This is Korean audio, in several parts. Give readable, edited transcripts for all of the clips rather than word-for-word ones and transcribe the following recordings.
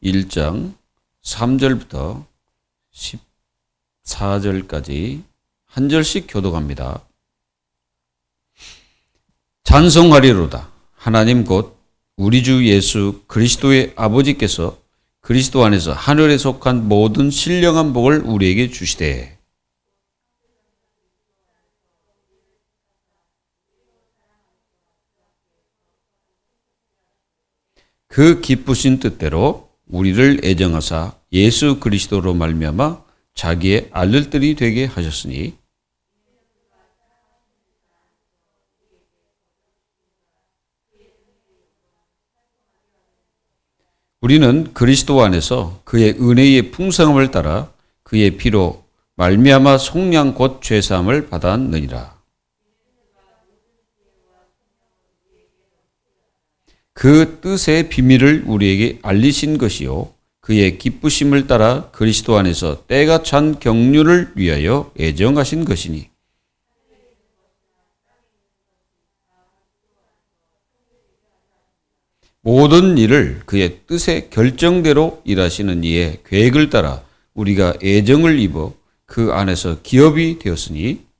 1장 3절부터 14절까지 한 절씩 교독합니다. 찬송하리로다. 하나님 곧 우리 주 예수 그리스도의 아버지께서 그리스도 안에서 하늘에 속한 모든 신령한 복을 우리에게 주시되 그 기쁘신 뜻대로 우리를 애정하사 예수 그리스도로 말미암아 자기의 아들들이 되게 하셨으니 우리는 그리스도 안에서 그의 은혜의 풍성함을 따라 그의 피로 말미암아 속량 곧 죄사함을 받았느니라. 그 뜻의 비밀을 우리에게 알리신 것이요 그의 기쁘심을 따라 그리스도 안에서 때가 찬 경륜을 위하여 애정하신 것이니 모든 일을 그의 뜻의 결정대로 일하시는 이의 계획을 따라 우리가 애정을 입어 그 안에서 기업이 되었으니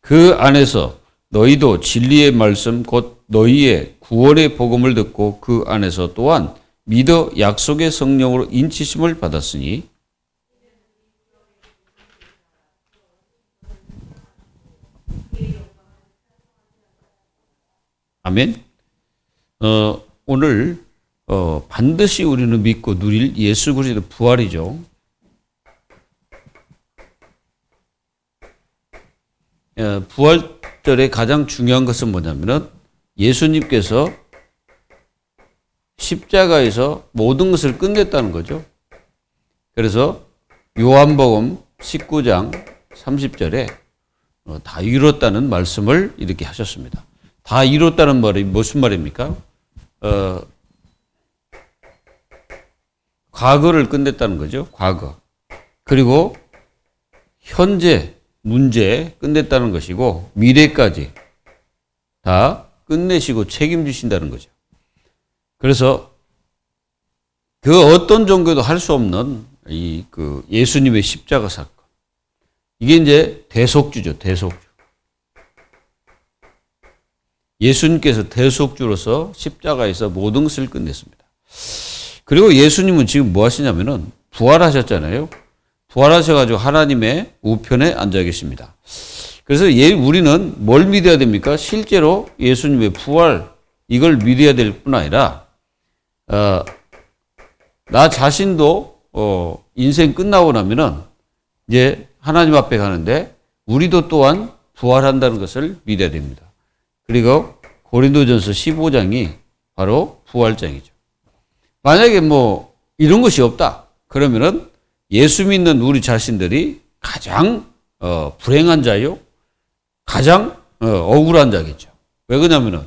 그 안에서 너희도 진리의 말씀 곧 너희의 구원의 복음을 듣고 그 안에서 또한 믿어 약속의 성령으로 인치심을 받았으니 아멘. 오늘 반드시 우리는 믿고 누릴 예수 그리스도의 부활이죠. 부활절의 가장 중요한 것은 뭐냐면은 예수님께서 십자가에서 모든 것을 끝냈다는 거죠. 그래서 요한복음 19장 30절에 다 이뤘다는 말씀을 이렇게 하셨습니다. 다 이뤘다는 말이 무슨 말입니까? 과거를 끝냈다는 거죠. 과거. 그리고 현재 문제 끝냈다는 것이고 미래까지 다 끝내시고 책임지신다는 거죠. 그래서 그 어떤 종교도 할 수 없는 그 예수님의 십자가 사건. 이게 이제 대속주죠. 대속주. 예수님께서 대속주로서 십자가에서 모든 것을 끝냈습니다. 그리고 예수님은 지금 뭐 하시냐면은 부활하셨잖아요. 부활하셔가지고 하나님의 우편에 앉아 계십니다. 그래서 우리는 뭘 믿어야 됩니까? 실제로 예수님의 부활, 이걸 믿어야 될 뿐 아니라, 나 자신도, 인생 끝나고 나면은 이제 하나님 앞에 가는데, 우리도 또한 부활한다는 것을 믿어야 됩니다. 그리고 고린도전서 15장이 바로 부활장이죠. 만약에 뭐, 이런 것이 없다. 그러면은 예수 믿는 우리 자신들이 가장 불행한 자요, 가장 억울한 자겠죠. 왜 그러냐면은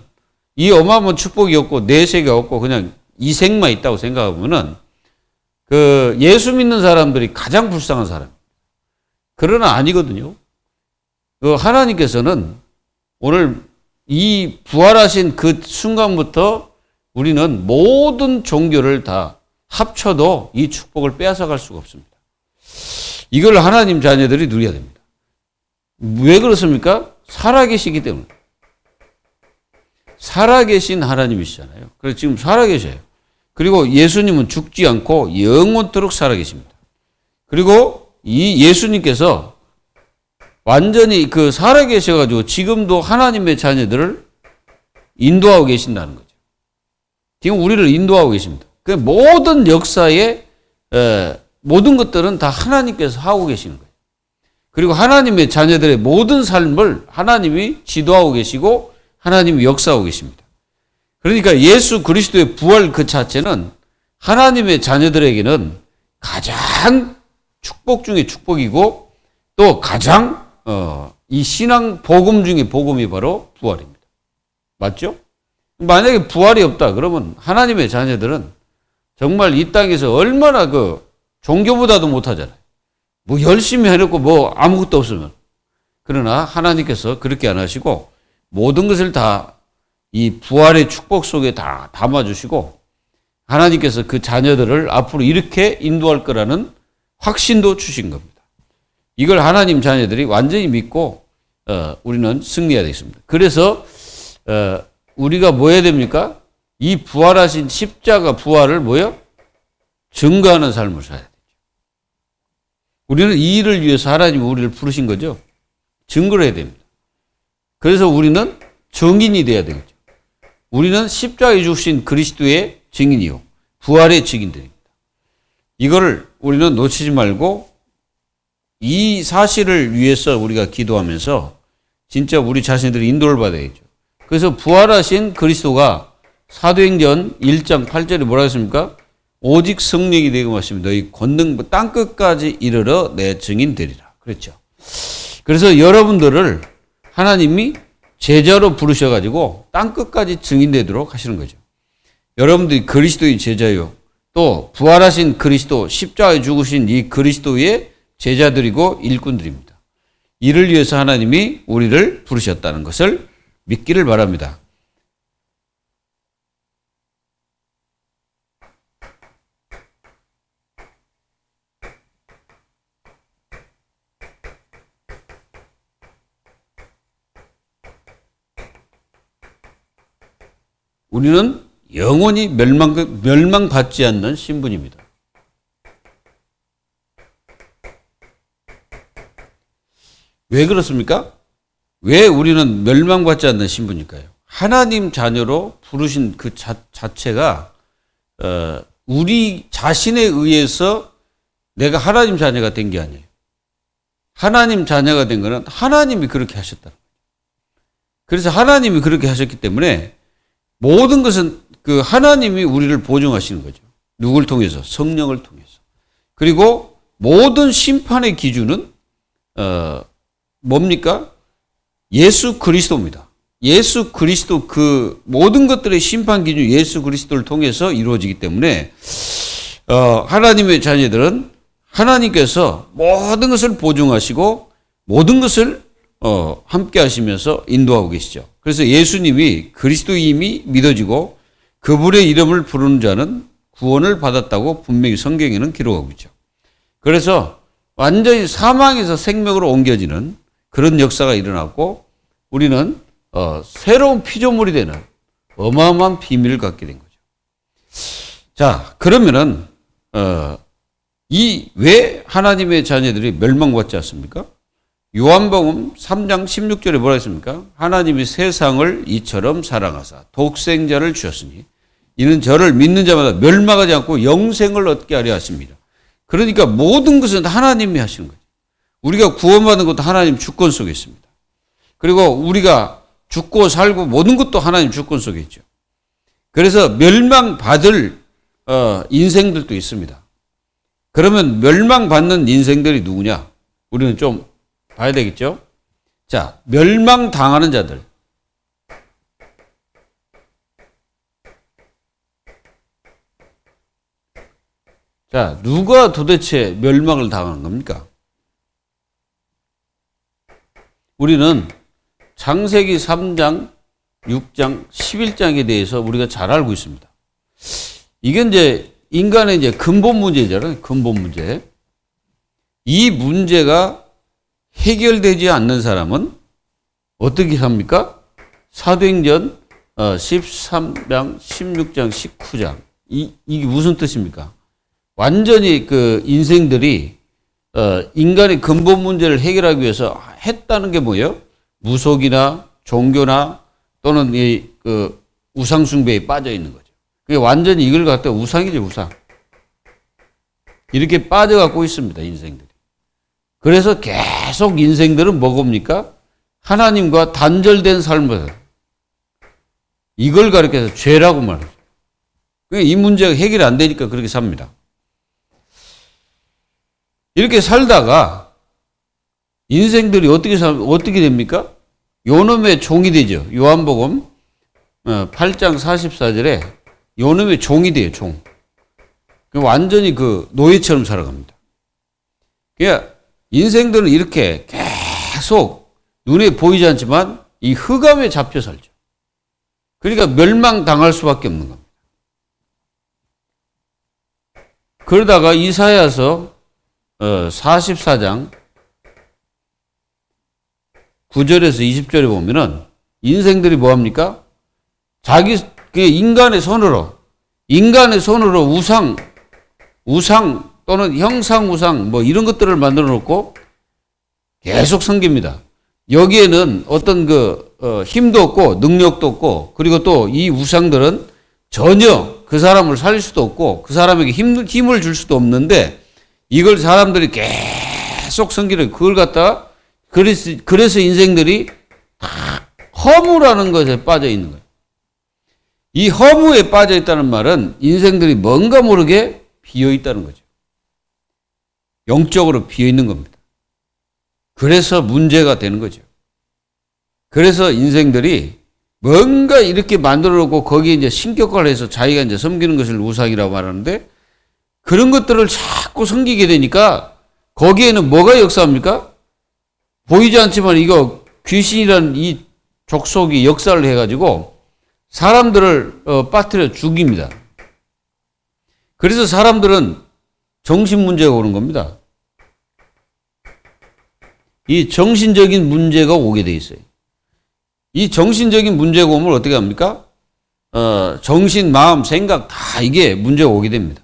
이 어마어마한 축복이 없고 내세가 없고 그냥 이생만 있다고 생각하면은 그 예수 믿는 사람들이 가장 불쌍한 사람. 그러나 아니거든요. 그 하나님께서는 오늘 이 부활하신 그 순간부터 우리는 모든 종교를 다 합쳐도 이 축복을 빼앗아갈 수가 없습니다. 이걸 하나님 자녀들이 누려야 됩니다. 왜 그렇습니까? 살아계시기 때문에. 살아계신 하나님이시잖아요. 그래서 지금 살아계셔요. 그리고 예수님은 죽지 않고 영원토록 살아계십니다. 그리고 이 예수님께서 완전히 그 살아계셔가지고 지금도 하나님의 자녀들을 인도하고 계신다는 거죠. 지금 우리를 인도하고 계십니다. 그 모든 역사의 모든 것들은 다 하나님께서 하고 계시는 거예요. 그리고 하나님의 자녀들의 모든 삶을 하나님이 지도하고 계시고 하나님이 역사하고 계십니다. 그러니까 예수 그리스도의 부활 그 자체는 하나님의 자녀들에게는 가장 축복 중에 축복이고 또 가장 이 신앙 복음 중에 복음이 바로 부활입니다. 맞죠? 만약에 부활이 없다 그러면 하나님의 자녀들은 정말 이 땅에서 얼마나 그 종교보다도 못하잖아요. 뭐 열심히 해놓고 뭐 아무것도 없으면. 그러나 하나님께서 그렇게 안 하시고 모든 것을 다 이 부활의 축복 속에 다 담아주시고 하나님께서 그 자녀들을 앞으로 이렇게 인도할 거라는 확신도 주신 겁니다. 이걸 하나님 자녀들이 완전히 믿고 우리는 승리해야 되겠습니다. 그래서 우리가 뭐 해야 됩니까? 이 부활하신 십자가 부활을 뭐요? 증거하는 삶을 살아야 되죠. 우리는 이 일을 위해서 하나님이 우리를 부르신 거죠. 증거를 해야 됩니다. 그래서 우리는 증인이 돼야 되겠죠. 우리는 십자가에 죽으신 그리스도의 증인이요. 부활의 증인들입니다. 이거를 우리는 놓치지 말고 이 사실을 위해서 우리가 기도하면서 진짜 우리 자신들이 인도를 받아야죠. 그래서 부활하신 그리스도가 사도행전 1장 8절에 뭐라 했습니까? 오직 성령이 되고 마시면 너희 권능 땅끝까지 이르러 내 증인 되리라. 그랬죠. 그래서 여러분들을 하나님이 제자로 부르셔가지고 땅끝까지 증인되도록 하시는 거죠. 여러분들이 그리스도의 제자요. 또 부활하신 그리스도, 십자가에 죽으신 이 그리스도의 제자들이고 일꾼들입니다. 이를 위해서 하나님이 우리를 부르셨다는 것을 믿기를 바랍니다. 우리는 영원히 멸망받지 않는 신분입니다. 왜 그렇습니까? 왜 우리는 멸망받지 않는 신분일까요? 하나님 자녀로 부르신 그 자체가 우리 자신에 의해서 내가 하나님 자녀가 된 게 아니에요. 하나님 자녀가 된 거는 하나님이 그렇게 하셨다. 그래서 하나님이 그렇게 하셨기 때문에 모든 것은 그 하나님이 우리를 보증하시는 거죠. 누굴 통해서? 성령을 통해서. 그리고 모든 심판의 기준은 뭡니까? 예수 그리스도입니다. 예수 그리스도 그 모든 것들의 심판 기준 예수 그리스도를 통해서 이루어지기 때문에 하나님의 자녀들은 하나님께서 모든 것을 보증하시고 모든 것을 함께 하시면서 인도하고 계시죠. 그래서 예수님이 그리스도임이 믿어지고 그분의 이름을 부르는 자는 구원을 받았다고 분명히 성경에는 기록하고 있죠. 그래서 완전히 사망에서 생명으로 옮겨지는 그런 역사가 일어났고 우리는 새로운 피조물이 되는 어마어마한 비밀을 갖게 된 거죠. 자, 그러면은 왜 하나님의 자녀들이 멸망받지 않습니까? 요한복음 3장 16절에 뭐라 했습니까? 하나님이 세상을 이처럼 사랑하사 독생자를 주셨으니 이는 저를 믿는 자마다 멸망하지 않고 영생을 얻게 하려 하십니다. 그러니까 모든 것은 하나님이 하시는 거죠. 우리가 구원받는 것도 하나님 주권 속에 있습니다. 그리고 우리가 죽고 살고 모든 것도 하나님 주권 속에 있죠. 그래서 멸망받을 인생들도 있습니다. 그러면 멸망받는 인생들이 누구냐? 우리는 좀 봐야 되겠죠? 자, 멸망당하는 자들. 자, 누가 도대체 멸망을 당하는 겁니까? 우리는 창세기 3장, 6장, 11장에 대해서 우리가 잘 알고 있습니다. 이게 이제 인간의 이제 근본 문제잖아요. 근본 문제. 이 문제가 해결되지 않는 사람은 어떻게 합니까? 사도행전 13장, 16장, 19장. 이게 무슨 뜻입니까? 완전히 그 인생들이 인간의 근본 문제를 해결하기 위해서 했다는 게 뭐예요? 무속이나 종교나 또는 그 우상숭배에 빠져 있는 거죠. 그게 완전히 이걸 갖다 우상이죠, 우상. 이렇게 빠져갖고 있습니다, 인생들이. 그래서 계속 인생들은 뭐겁니까? 하나님과 단절된 삶을. 이걸 가리켜서 죄라고 말하죠. 이 문제가 해결이 안 되니까 그렇게 삽니다. 이렇게 살다가 인생들이 어떻게 됩니까? 요놈의 종이 되죠. 요한복음 8장 44절에 요놈의 종이 돼요, 종. 완전히 그 노예처럼 살아갑니다. 그러니까 인생들은 이렇게 계속 눈에 보이지 않지만 이 흑암에 잡혀 살죠. 그러니까 멸망당할 수밖에 없는 겁니다. 그러다가 이사야서 44장 9절에서 20절에 보면은 인생들이 뭐합니까? 자기 인간의 손으로 우상 또는 형상우상 뭐 이런 것들을 만들어 놓고 계속 섬깁니다. 여기에는 어떤 힘도 없고 능력도 없고, 그리고 또 이 우상들은 전혀 그 사람을 살릴 수도 없고 그 사람에게 힘을 줄 수도 없는데, 이걸 사람들이 계속 섬기는, 그걸 갖다가 그래서 인생들이 다 허무라는 것에 빠져 있는 거예요. 이 허무에 빠져 있다는 말은 인생들이 뭔가 모르게 비어 있다는 거죠. 영적으로 비어 있는 겁니다. 그래서 문제가 되는 거죠. 그래서 인생들이 뭔가 이렇게 만들어 놓고 거기에 이제 신격화를 해서 자기가 이제 섬기는 것을 우상이라고 말하는데, 그런 것들을 자꾸 섬기게 되니까 거기에는 뭐가 역사합니까? 보이지 않지만 이거 귀신이라는 이 족속이 역사를 해가지고 사람들을 빠뜨려 죽입니다. 그래서 사람들은 정신 문제가 오는 겁니다. 이 정신적인 문제가 오게 돼 있어요. 이 정신적인 문제가 오면 어떻게 합니까? 정신, 마음, 생각 다 이게 문제가 오게 됩니다.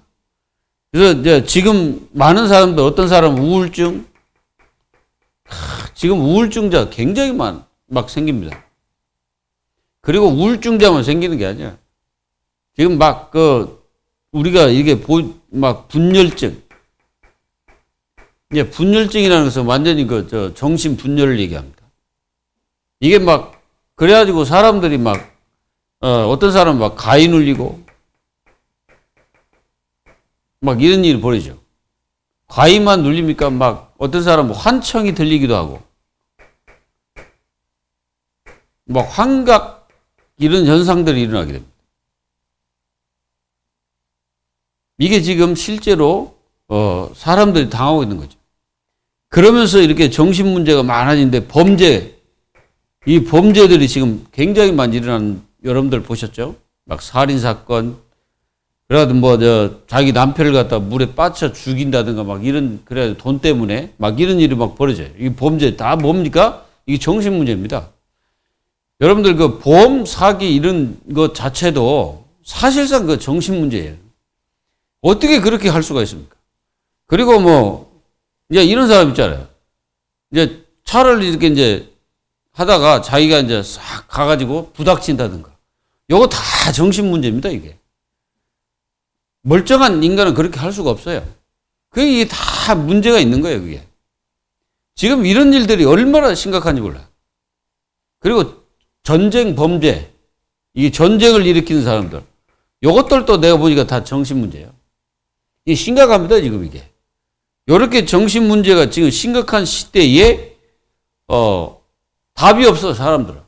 그래서 이제 지금 많은 사람들, 어떤 사람은 우울증, 지금 우울증자 굉장히 막 생깁니다. 그리고 우울증자만 생기는 게 아니야. 지금 막 우리가 이게 막 분열증. 이제 분열증이라는 것은 완전히 정신 분열을 얘기합니다. 이게 막 그래가지고 사람들이 막 어떤 사람은 막 가위 눌리고 막 이런 일이 벌어지죠. 가위만 눌립니까? 막 어떤 사람은 환청이 들리기도 하고 막 환각 이런 현상들이 일어나게 됩니다. 이게 지금 실제로 사람들이 당하고 있는 거죠. 그러면서 이렇게 정신 문제가 많아지는데 이 범죄들이 지금 굉장히 많이 일어나는, 여러분들 보셨죠? 막 살인사건, 그래도 자기 남편을 갖다 물에 빠쳐 죽인다든가 막 이런, 그래 돈 때문에 막 이런 일이 막 벌어져요. 이 범죄 다 뭡니까? 이게 정신 문제입니다. 여러분들 보험 사기 이런 것 자체도 사실상 정신 문제예요. 어떻게 그렇게 할 수가 있습니까? 그리고 이제 이런 사람 있잖아요. 이제 차를 이렇게 이제 하다가 자기가 이제 싹 가가지고 부닥친다든가. 요거 다 정신 문제입니다, 이게. 멀쩡한 인간은 그렇게 할 수가 없어요. 이게 다 문제가 있는 거예요, 그게. 지금 이런 일들이 얼마나 심각한지 몰라요. 그리고 전쟁, 범죄, 이 전쟁을 일으키는 사람들, 요것들도 내가 보니까 다 정신 문제예요. 이게 심각합니다, 지금 이게. 요렇게 정신 문제가 지금 심각한 시대에, 답이 없어, 사람들은.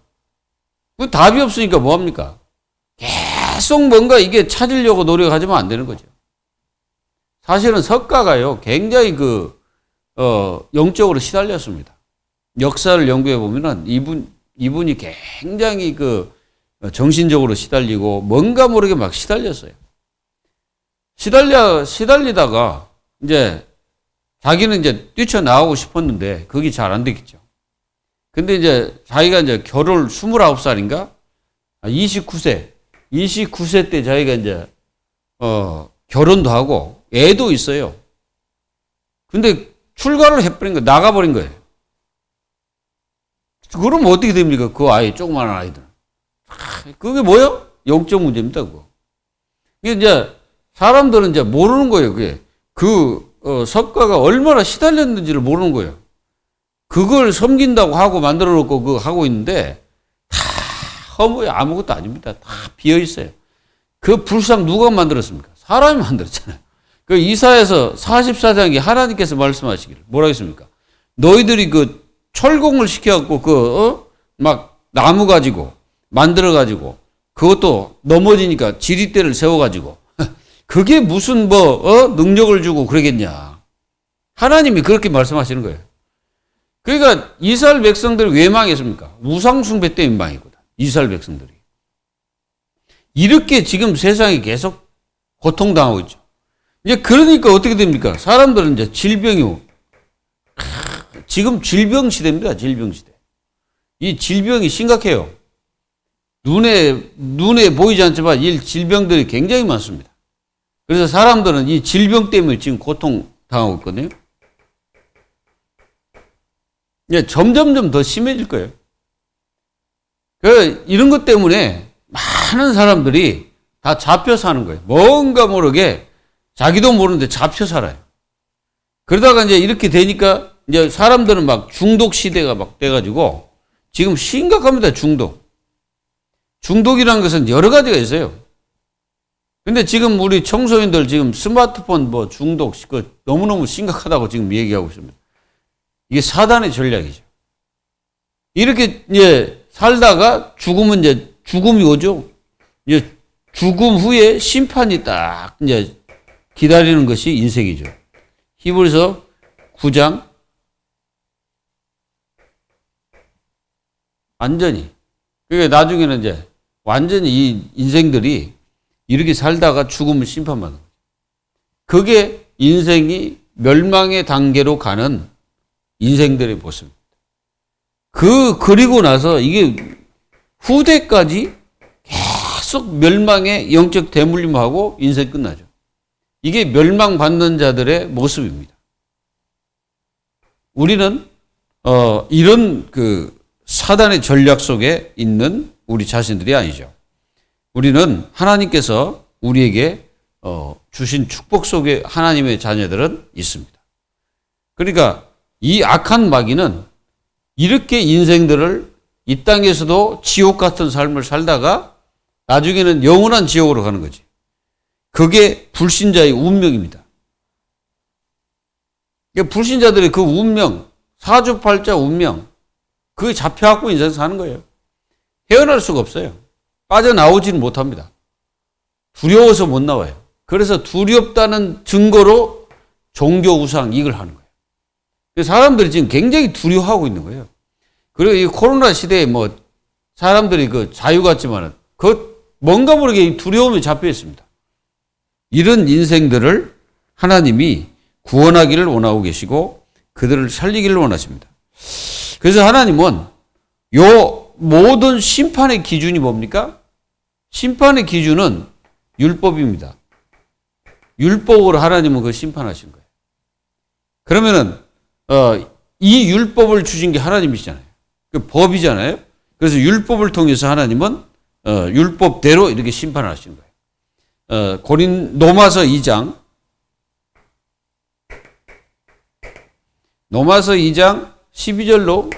그 답이 없으니까 뭐합니까? 계속 뭔가 이게 찾으려고 노력하지만 안 되는 거죠. 사실은 석가가요, 굉장히 영적으로 시달렸습니다. 역사를 연구해 보면은 이분이 굉장히 정신적으로 시달리고 뭔가 모르게 막 시달렸어요. 시달리다가 이제 자기는 이제 뛰쳐나오고 싶었는데 그게 잘 안 됐겠죠. 근데 이제 자기가 이제 결혼 29살인가? 29세 때 자기가 이제, 결혼도 하고 애도 있어요. 근데 출가를 해버린 거예요. 나가버린 거예요. 그러면 어떻게 됩니까? 그 아이, 조그마한 아이들. 그게 뭐예요? 영적 문제입니다, 그거. 이제 사람들은 이제 모르는 거예요, 그게. 석가가 얼마나 시달렸는지를 모르는 거예요. 그걸 섬긴다고 하고 만들어 놓고 그거 하고 있는데 다 허무해, 아무것도 아닙니다. 다 비어 있어요. 그 불상 누가 만들었습니까? 사람이 만들었잖아요. 이사야서 44장에 하나님께서 말씀하시기를 뭐라고 했습니까? 너희들이 철공을 시켜갖고 막 나무 가지고 만들어 가지고 그것도 넘어지니까 지리대를 세워 가지고 그게 무슨 능력을 주고 그러겠냐. 하나님이 그렇게 말씀하시는 거예요. 그러니까 이스라엘 백성들이 왜 망했습니까? 우상숭배 때문에 망했거든. 이스라엘 백성들이. 이렇게 지금 세상이 계속 고통당하고 있죠. 이제 그러니까 어떻게 됩니까? 사람들은 이제 질병이 지금 질병 시대입니다. 질병 시대. 이 질병이 심각해요. 눈에 보이지 않지만 이 질병들이 굉장히 많습니다. 그래서 사람들은 이 질병 때문에 지금 고통당하고 있거든요. 이제 점점점 더 심해질 거예요. 이런 것 때문에 많은 사람들이 다 잡혀 사는 거예요. 뭔가 모르게 자기도 모르는데 잡혀 살아요. 그러다가 이제 이렇게 되니까 이제 사람들은 막 중독 시대가 막 돼가지고 지금 심각합니다. 중독이라는 것은 여러 가지가 있어요. 근데 지금 우리 청소년들 지금 스마트폰 뭐 중독 너무너무 심각하다고 지금 얘기하고 있습니다. 이게 사단의 전략이죠. 이렇게 이제 살다가 죽으면 이제 죽음이 오죠. 이제 죽음 후에 심판이 딱 이제 기다리는 것이 인생이죠. 히브리서 9장 완전히. 그러니까 나중에는 이제 완전히 이 인생들이 이렇게 살다가 죽으면 심판받는 거죠. 그게 인생이 멸망의 단계로 가는 인생들의 모습입니다. 그리고 나서 이게 후대까지 계속 멸망의 영적 대물림하고 인생 끝나죠. 이게 멸망받는 자들의 모습입니다. 우리는 이런 사단의 전략 속에 있는 우리 자신들이 아니죠. 우리는 하나님께서 우리에게 주신 축복 속에 하나님의 자녀들은 있습니다. 그러니까 이 악한 마귀는 이렇게 인생들을 이 땅에서도 지옥 같은 삶을 살다가 나중에는 영원한 지옥으로 가는 거지. 그게 불신자의 운명입니다. 불신자들의 그 운명, 사주팔자 운명, 그게 잡혀갖고 인생 사는 거예요. 헤어날 수가 없어요. 빠져나오지는 못합니다. 두려워서 못 나와요. 그래서 두렵다는 증거로 종교 우상 이걸 하는 거예요. 사람들이 지금 굉장히 두려워하고 있는 거예요. 그리고 이 코로나 시대에 뭐 사람들이 자유 같지만은 뭔가 모르게 두려움에 잡혀 있습니다. 이런 인생들을 하나님이 구원하기를 원하고 계시고 그들을 살리기를 원하십니다. 그래서 하나님은 요 모든 심판의 기준이 뭡니까? 심판의 기준은 율법입니다. 율법으로 하나님은 그 심판하신 거예요. 그러면은 이 율법을 주신 게 하나님이시잖아요. 그 법이잖아요. 그래서 율법을 통해서 하나님은 율법대로 이렇게 심판을 하신 거예요. 로마서 2장 12절로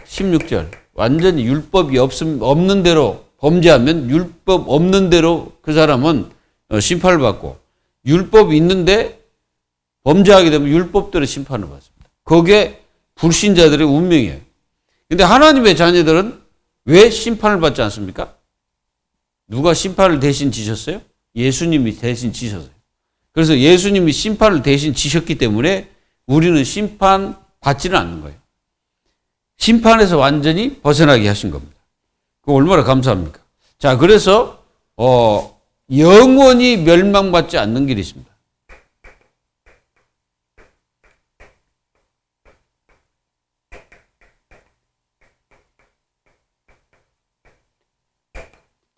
16절 완전히 율법이 없는 대로 범죄하면 율법 없는 대로 그 사람은 심판을 받고 율법이 있는데 범죄하게 되면 율법대로 심판을 받습니다. 그게 불신자들의 운명이에요. 근데 하나님의 자녀들은 왜 심판을 받지 않습니까? 누가 심판을 대신 지셨어요? 예수님이 대신 지셨어요. 그래서 예수님이 심판을 대신 지셨기 때문에 우리는 심판 받지는 않는 거예요. 심판에서 완전히 벗어나게 하신 겁니다. 그 얼마나 감사합니까? 자, 그래서 영원히 멸망받지 않는 길이 있습니다.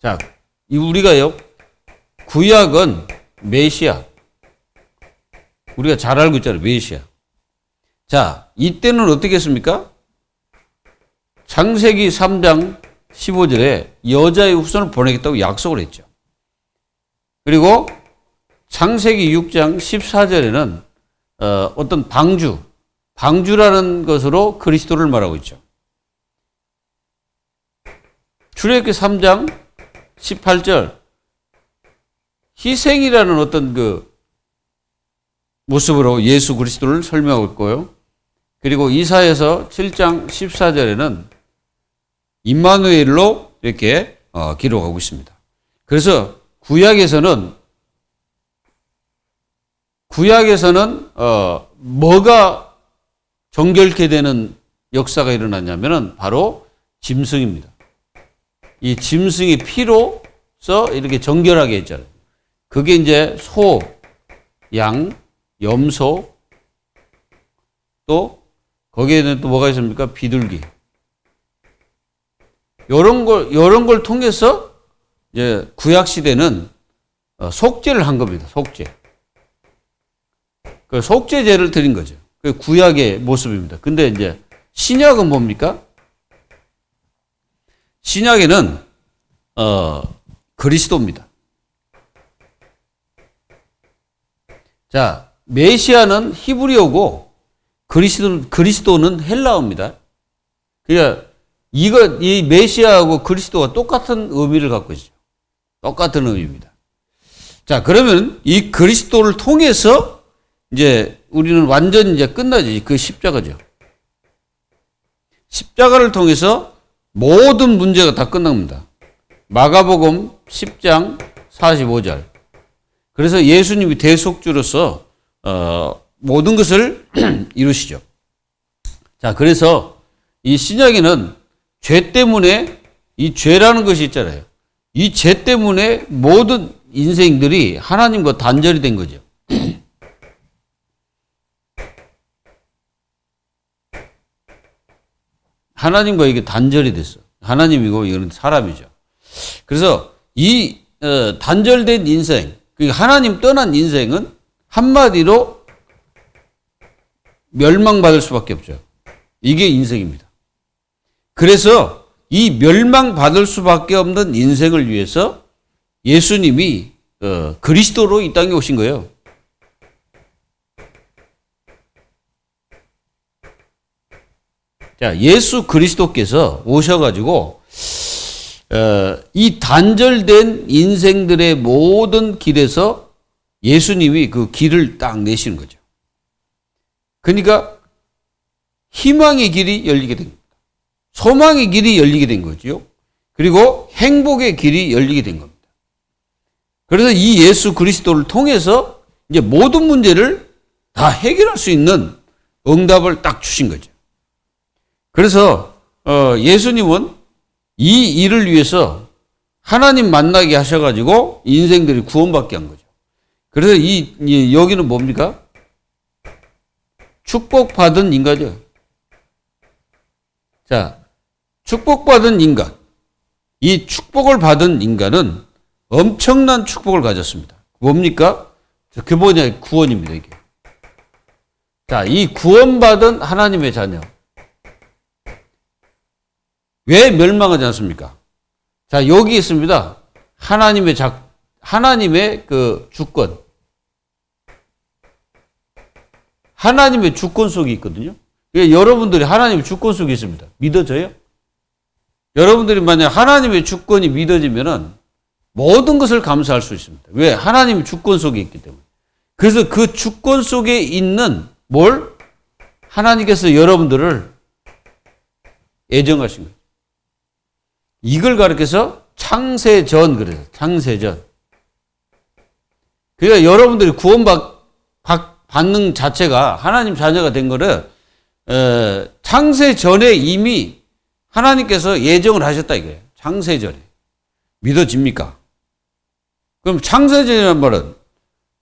자, 우리가요, 구약은 메시아. 우리가 잘 알고 있잖아요, 메시아. 자, 이때는 어떻게 했습니까? 창세기 3장 15절에 여자의 후손을 보내겠다고 약속을 했죠. 그리고 창세기 6장 14절에는 어떤 방주라는 것으로 그리스도를 말하고 있죠. 출애굽기 3장 18절 희생이라는 어떤 모습으로 예수 그리스도를 설명하고 있고요. 그리고 이사야서 7장 14절에는 임마누엘로 이렇게 기록하고 있습니다. 그래서 구약에서는 뭐가 정결케 되는 역사가 일어났냐면은 바로 짐승입니다. 이 짐승의 피로서 이렇게 정결하게 했잖아요. 그게 이제 소, 양, 염소, 또 거기에는 또 뭐가 있습니까? 비둘기. 요런 걸 통해서 이제 구약 시대는 속죄를 한 겁니다. 속죄. 그 속죄제를 드린 거죠. 그 구약의 모습입니다. 근데 이제 신약은 뭡니까? 신약에는 그리스도입니다. 자, 메시아는 히브리어고 그리스도는 헬라어입니다. 그러니까 이 메시아하고 그리스도가 똑같은 의미를 갖고 있죠. 똑같은 의미입니다. 자, 그러면 이 그리스도를 통해서 이제 우리는 완전 이제 끝나지. 그 십자가죠. 십자가를 통해서 모든 문제가 다 끝납니다. 마가복음 10장 45절. 그래서 예수님이 대속주로서 모든 것을 이루시죠. 자, 그래서 이 신약에는 죄 때문에 이 죄라는 것이 있잖아요. 이 죄 때문에 모든 인생들이 하나님과 단절이 된 거죠. 하나님과 이게 단절이 됐어. 하나님이고 이건 사람이죠. 그래서 이 단절된 인생, 하나님 떠난 인생은 한마디로 멸망받을 수밖에 없죠. 이게 인생입니다. 그래서 이 멸망받을 수밖에 없는 인생을 위해서 예수님이 그리스도로 이 땅에 오신 거예요. 자, 예수 그리스도께서 오셔가지고 이 단절된 인생들의 모든 길에서 예수님이 그 길을 딱 내시는 거죠. 그러니까 희망의 길이 열리게 된 겁니다. 소망의 길이 열리게 된 거죠. 그리고 행복의 길이 열리게 된 겁니다. 그래서 이 예수 그리스도를 통해서 이제 모든 문제를 다 해결할 수 있는 응답을 딱 주신 거죠. 그래서 예수님은 이 일을 위해서 하나님 만나게 하셔가지고 인생들이 구원받게 한 거죠. 그래서 여기는 뭡니까? 축복받은 인간이죠. 자, 축복받은 인간. 이 축복을 받은 인간은 엄청난 축복을 가졌습니다. 뭡니까? 그게 뭐냐? 구원입니다, 이게. 자, 이 구원받은 하나님의 자녀. 왜 멸망하지 않습니까? 자, 여기 있습니다. 하나님의 그 주권. 하나님의 주권 속에 있거든요. 여러분들이 하나님의 주권 속에 있습니다. 믿어져요? 여러분들이 만약 하나님의 주권이 믿어지면은 모든 것을 감사할 수 있습니다. 왜? 하나님의 주권 속에 있기 때문에. 그래서 그 주권 속에 있는 뭘? 하나님께서 여러분들을 애정하신 거예요. 이걸 가르쳐서 창세전 그래서 창세전. 그러니까 여러분들이 구원받는 자체가 하나님 자녀가 된 거를 창세전에 이미 하나님께서 예정을 하셨다 이거예요. 창세전에. 믿어집니까? 그럼 창세전이라는 말은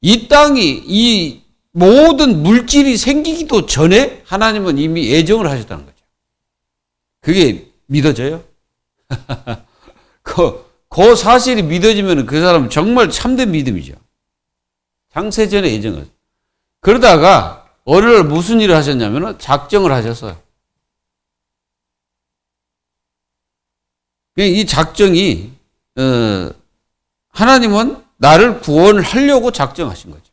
이 땅이 이 모든 물질이 생기기도 전에 하나님은 이미 예정을 하셨다는 거죠. 그게 믿어져요? 그 사실이 믿어지면 그 사람은 정말 참된 믿음이죠. 창세전에 예정을. 그러다가 어느 날 무슨 일을 하셨냐면 작정을 하셨어요. 이 작정이 하나님은 나를 구원하려고 작정하신 거죠.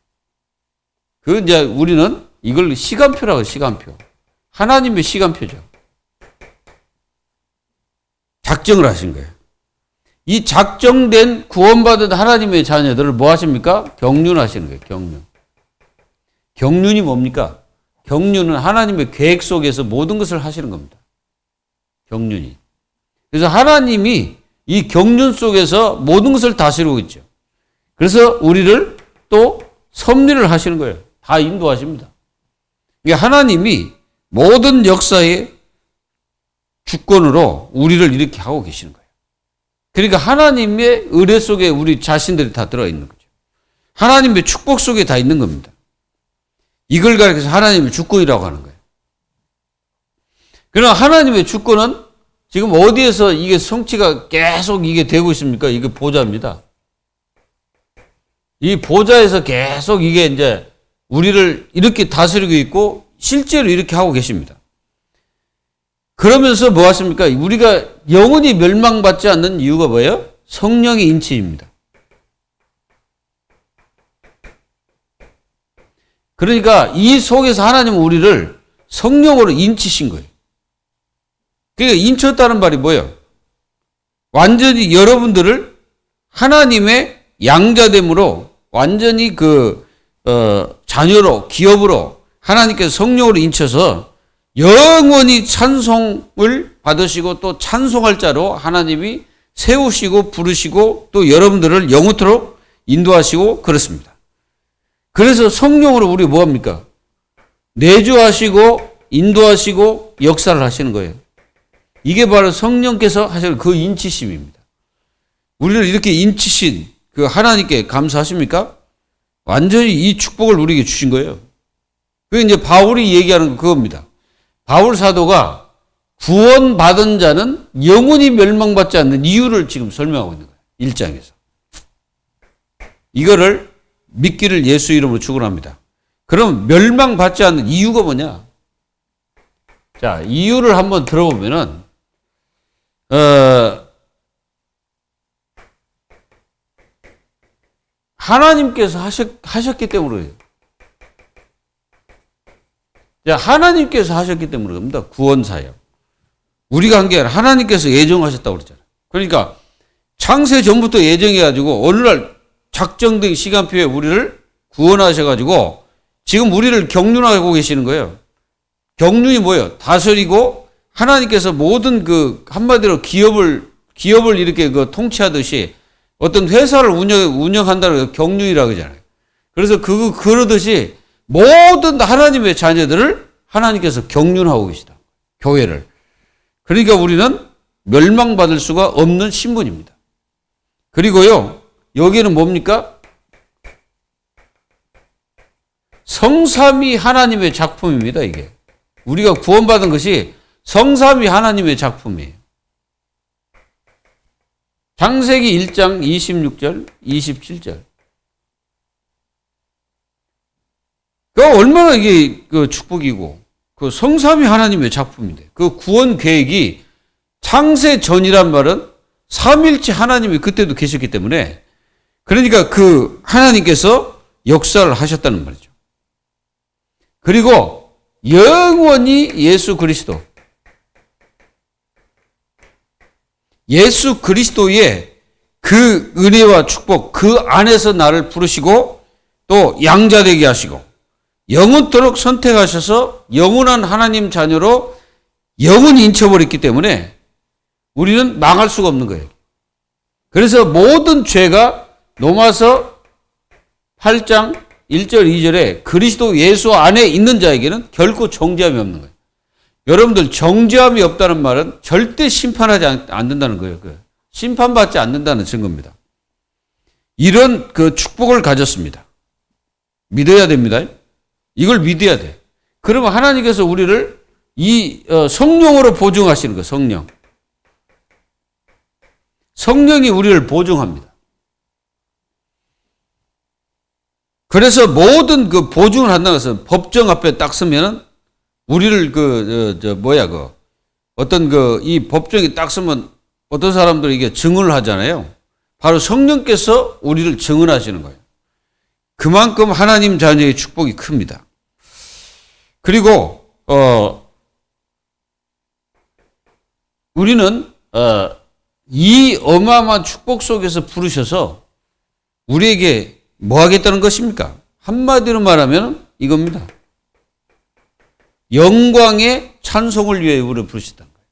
그 이제 우리는 이걸 시간표라고 해요. 시간표. 하나님의 시간표죠. 작정을 하신 거예요. 이 작정된 구원받은 하나님의 자녀들을 뭐 하십니까? 경륜하시는 거예요. 경륜. 경륜이 뭡니까? 경륜은 하나님의 계획 속에서 모든 것을 하시는 겁니다. 경륜이. 그래서 하나님이 이 경륜 속에서 모든 것을 다스리고 있죠. 그래서 우리를 또 섭리를 하시는 거예요. 다 인도하십니다. 그러니까 하나님이 모든 역사에 주권으로 우리를 이렇게 하고 계시는 거예요. 그러니까 하나님의 의뢰 속에 우리 자신들이 다 들어있는 거죠. 하나님의 축복 속에 다 있는 겁니다. 이걸 가리켜서 하나님의 주권이라고 하는 거예요. 그러나 하나님의 주권은 지금 어디에서 이게 성취가 계속 이게 되고 있습니까? 이게 보좌입니다. 이 보좌에서 계속 이게 이제 우리를 이렇게 다스리고 있고 실제로 이렇게 하고 계십니다. 그러면서 뭐 하십니까? 우리가 영원히 멸망받지 않는 이유가 뭐예요? 성령의 인치입니다. 그러니까 이 속에서 하나님은 우리를 성령으로 인치신 거예요. 그러니까 인쳤다는 말이 뭐예요? 완전히 여러분들을 하나님의 양자됨으로 완전히 자녀로, 기업으로 하나님께서 성령으로 인쳐서 영원히 찬송을 받으시고 또 찬송할 자로 하나님이 세우시고 부르시고 또 여러분들을 영원토록 인도하시고 그렇습니다. 그래서 성령으로 우리 뭐합니까? 내주하시고 인도하시고 역사를 하시는 거예요. 이게 바로 성령께서 하시는 그 인치심입니다. 우리를 이렇게 인치신 그 하나님께 감사하십니까? 완전히 이 축복을 우리에게 주신 거예요. 그게 이제 바울이 얘기하는 거 그겁니다. 바울 사도가 구원받은 자는 영원히 멸망받지 않는 이유를 지금 설명하고 있는 거예요. 1장에서. 이거를 믿기를 예수 이름으로 축원합니다. 그럼 멸망받지 않는 이유가 뭐냐? 자, 이유를 한번 들어보면은 하나님께서 하셨기 때문에 그래요. 자, 하나님께서 하셨기 때문에 그럽니다. 구원사역. 우리가 한 게 아니라 하나님께서 예정하셨다고 그랬잖아요. 그러니까 창세 전부터 예정해가지고 어느 날 작정된 시간표에 우리를 구원하셔가지고 지금 우리를 경륜하고 계시는 거예요. 경륜이 뭐예요? 다스리고 하나님께서 모든 그 한마디로 기업을 이렇게 통치하듯이 어떤 회사를 운영한다는 경륜이라고 하잖아요. 그래서 그러듯이 모든 하나님의 자녀들을 하나님께서 경륜하고 계시다. 교회를. 그러니까 우리는 멸망받을 수가 없는 신분입니다. 그리고요, 여기는 뭡니까? 성삼위 하나님의 작품입니다, 이게. 우리가 구원받은 것이 성삼위 하나님의 작품이에요. 창세기 1장 26절, 27절. 그 얼마나 이게 축복이고, 그 성삼위 하나님의 작품인데, 그 구원 계획이 창세 전이란 말은 삼일체 하나님이 그때도 계셨기 때문에, 그러니까 그 하나님께서 역사를 하셨다는 말이죠. 그리고 영원히 예수 그리스도의 그 은혜와 축복, 그 안에서 나를 부르시고 또 양자되게 하시고 영원토록 선택하셔서 영원한 하나님 자녀로 영원히 인쳐버렸기 때문에 우리는 망할 수가 없는 거예요. 그래서 모든 죄가 로마서 8장 1절 2절에 그리스도 예수 안에 있는 자에게는 결코 정죄함이 없는 거예요. 여러분들 정죄함이 없다는 말은 절대 심판하지 않는다는 거예요. 심판받지 않는다는 증거입니다. 이런 그 축복을 가졌습니다. 믿어야 됩니다. 이걸 믿어야 돼. 그러면 하나님께서 우리를 이 성령으로 보증하시는 거예요. 성령. 성령이 우리를 보증합니다. 그래서 모든 그 보증을 한다는 것은 법정 앞에 딱 서면은 우리를 어떤 이 법정에 딱 서면 어떤 사람들이 이게 증언을 하잖아요. 바로 성령께서 우리를 증언하시는 거예요. 그만큼 하나님 자녀의 축복이 큽니다. 그리고 우리는 이 어마어마한 축복 속에서 부르셔서 우리에게 뭐 하겠다는 것입니까? 한마디로 말하면 이겁니다. 영광의 찬송을 위해 우리를 부르셨다는 거예요.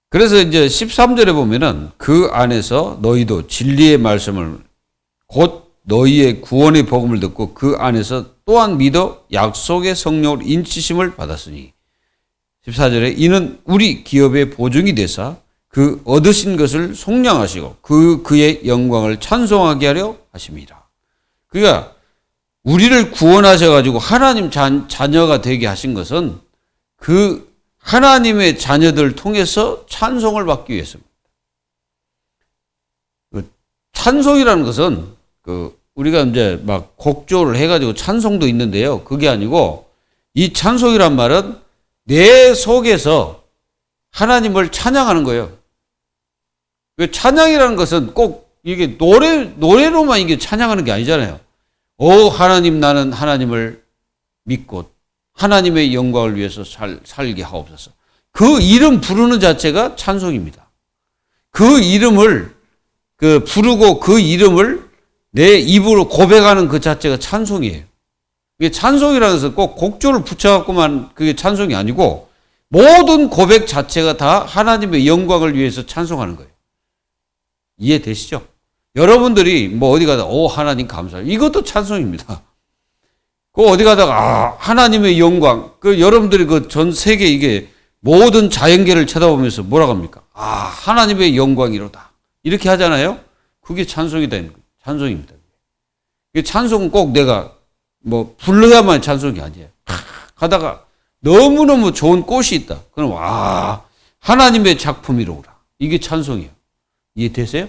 그래서 이제 13절에 보면은 그 안에서 너희도 진리의 말씀을 곧 너희의 구원의 복음을 듣고 그 안에서 또한 믿어 약속의 성령으로 인치심을 받았으니 14절에 이는 우리 기업의 보증이 되사 그 얻으신 것을 속량하시고 그의 영광을 찬송하게 하려 하심이라. 그러니까 우리를 구원하셔가지고 하나님 자녀가 되게 하신 것은 그 하나님의 자녀들을 통해서 찬송을 받기 위해서입니다. 찬송이라는 것은 우리가 이제 막 곡조를 해가지고 찬송도 있는데요. 그게 아니고 이 찬송이란 말은 내 속에서 하나님을 찬양하는 거예요. 찬양이라는 것은 꼭 이게 노래로만 이게 찬양하는 게 아니잖아요. 오 하나님 나는 하나님을 믿고 하나님의 영광을 위해서 살게 하옵소서. 그 이름 부르는 자체가 찬송입니다. 그 이름을 부르고 그 이름을 내 입으로 고백하는 그 자체가 찬송이에요. 이게 찬송이라는 것은 꼭 곡조를 붙여갖고만 그게 찬송이 아니고 모든 고백 자체가 다 하나님의 영광을 위해서 찬송하는 거예요. 이해되시죠? 여러분들이 뭐 어디 가다 오 하나님 감사해요. 이것도 찬송입니다. 어디 가다가 하나님의 영광. 여러분들이 전 세계 이게 모든 자연계를 쳐다보면서 뭐라고 합니까? 하나님의 영광이로다. 이렇게 하잖아요. 그게 찬송이다. 찬송입니다. 찬송은 꼭 내가 뭐 불러야만 찬송이 아니에요. 가다가 너무너무 좋은 꽃이 있다. 그럼 하나님의 작품이로구나. 이게 찬송이에요. 이해되세요?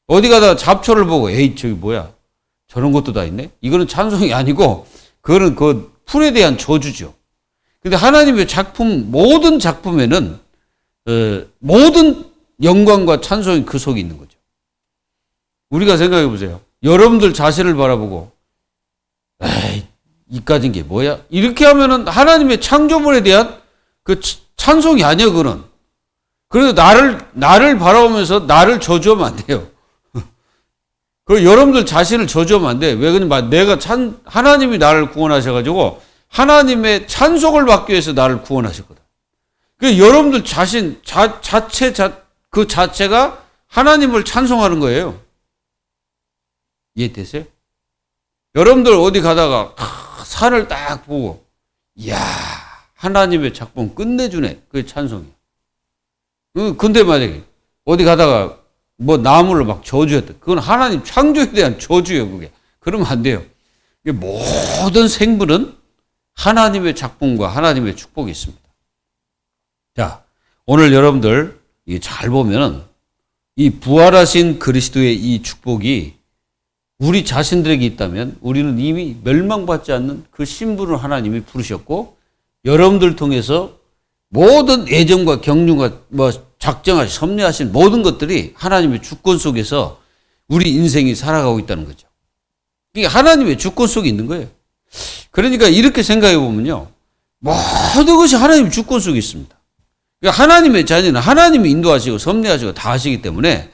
어디 가다가 잡초를 보고 에이 저기 뭐야 저런 것도 다 있네. 이거는 찬송이 아니고 그거는 그 풀에 대한 저주죠. 근데 하나님의 작품 모든 작품에는 모든 영광과 찬송이 그 속에 있는 거죠. 우리가 생각해 보세요. 여러분들 자신을 바라보고 에이 이까진 게 뭐야? 이렇게 하면은 하나님의 창조물에 대한 그 찬송이 아니에요. 그거는. 그래서 나를 바라보면서 나를 저주하면 안 돼요. 그 여러분들 자신을 저주하면 안 돼. 왜 그러냐면 내가 하나님이 나를 구원하셔가지고 하나님의 찬송을 받기 위해서 나를 구원하셨거든. 그 여러분들 자신 그 자체가 하나님을 찬송하는 거예요. 이해되세요? 여러분들 어디 가다가 산을 딱 보고 이야 하나님의 작품 끝내주네. 그게 찬송이에요. 근데 만약에 어디 가다가 뭐 나무를 막 저주했다. 그건 하나님 창조에 대한 저주예요. 그게. 그러면 안 돼요. 모든 생물은 하나님의 작품과 하나님의 축복이 있습니다. 자, 오늘 여러분들 잘 보면은 이 부활하신 그리스도의 이 축복이 우리 자신들에게 있다면 우리는 이미 멸망받지 않는 그 신분을 하나님이 부르셨고 여러분들 통해서 모든 애정과 경륜과 작정하신 섭리하신 모든 것들이 하나님의 주권 속에서 우리 인생이 살아가고 있다는 거죠. 이게 하나님의 주권 속에 있는 거예요. 그러니까 이렇게 생각해 보면요. 모든 것이 하나님의 주권 속에 있습니다. 그러니까 하나님의 자녀는 하나님이 인도하시고 섭리하시고 다 하시기 때문에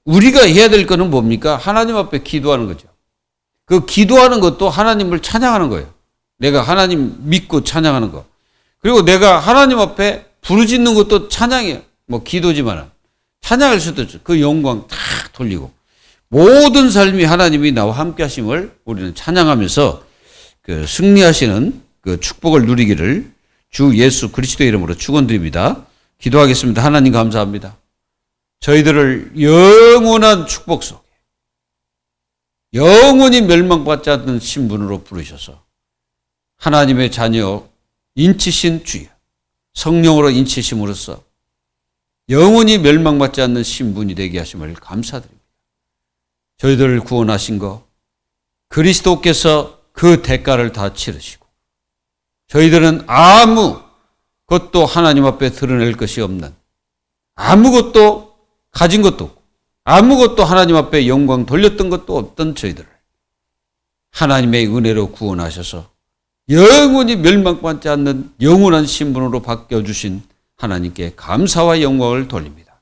우리가 해야 될 거는 뭡니까? 하나님 앞에 기도하는 거죠. 그 기도하는 것도 하나님을 찬양하는 거예요. 내가 하나님 믿고 찬양하는 거. 그리고 내가 하나님 앞에 부르짖는 것도 찬양이에요. 뭐 기도지만 찬양할 수도 있죠. 그 영광 다 돌리고 모든 삶이 하나님이 나와 함께 하심을 우리는 찬양하면서 승리하시는 그 축복을 누리기를 주 예수 그리스도의 이름으로 축원드립니다. 기도하겠습니다. 하나님 감사합니다. 저희들을 영원한 축복 속에 영원히 멸망받지 않는 신분으로 부르셔서 하나님의 자녀 인치신 주여 성령으로 인치심으로써 영원히 멸망받지 않는 신분이 되게 하심을 감사드립니다. 저희들을 구원하신 거 그리스도께서 그 대가를 다 치르시고 저희들은 아무 것도 하나님 앞에 드러낼 것이 없는 아무것도 가진 것도 없고 아무것도 하나님 앞에 영광 돌렸던 것도 없던 저희들을 하나님의 은혜로 구원하셔서 영원히 멸망받지 않는 영원한 신분으로 바뀌어주신 하나님께 감사와 영광을 돌립니다.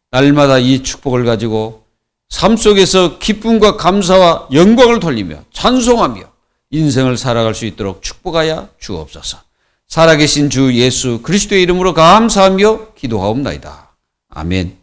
날마다 이 축복을 가지고 삶 속에서 기쁨과 감사와 영광을 돌리며 찬송하며 인생을 살아갈 수 있도록 축복하여 주옵소서. 살아계신 주 예수 그리스도의 이름으로 감사하며 기도하옵나이다. 아멘.